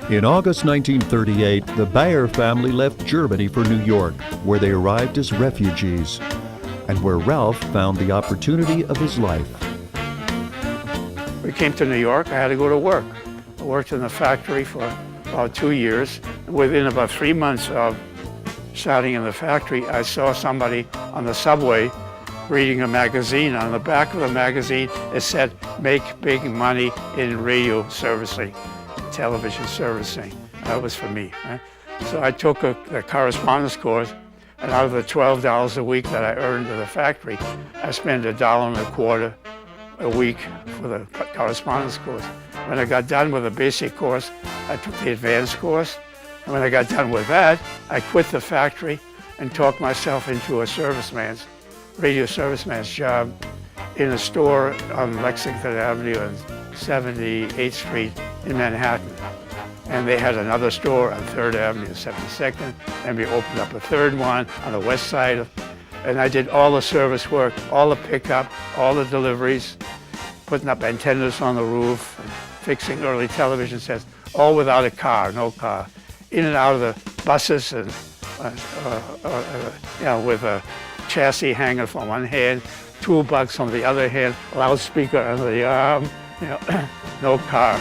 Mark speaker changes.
Speaker 1: In August 1938, the Bayer family left Germany for New York, where they arrived as refugees, and where Ralph found the opportunity of his life.
Speaker 2: We came to New York. I had to go to work. I worked in the factory for about 2 years. Within about 3 months of starting in the factory, I saw somebody on the subway reading a magazine. On the back of the magazine, it said, "Make big money in radio servicing, television servicing." That was for me. Right? So I took a correspondence course, and out of the $12 a week that I earned at the factory, I spent $1.25 a week for the correspondence course. When I got done with the basic course, I took the advanced course. And when I got done with that, I quit the factory and talked myself into a radio serviceman's job in a store on Lexington Avenue and 78th Street in Manhattan. And they had another store on 3rd Avenue and 72nd, and we opened up a third one on the west side. And I did all the service work, all the pickup, all the deliveries, putting up antennas on the roof, and fixing early television sets, all without a car, no car. In and out of the buses, and with a chassis hanger from one hand, toolbox on the other hand, loudspeaker under the arm, no car.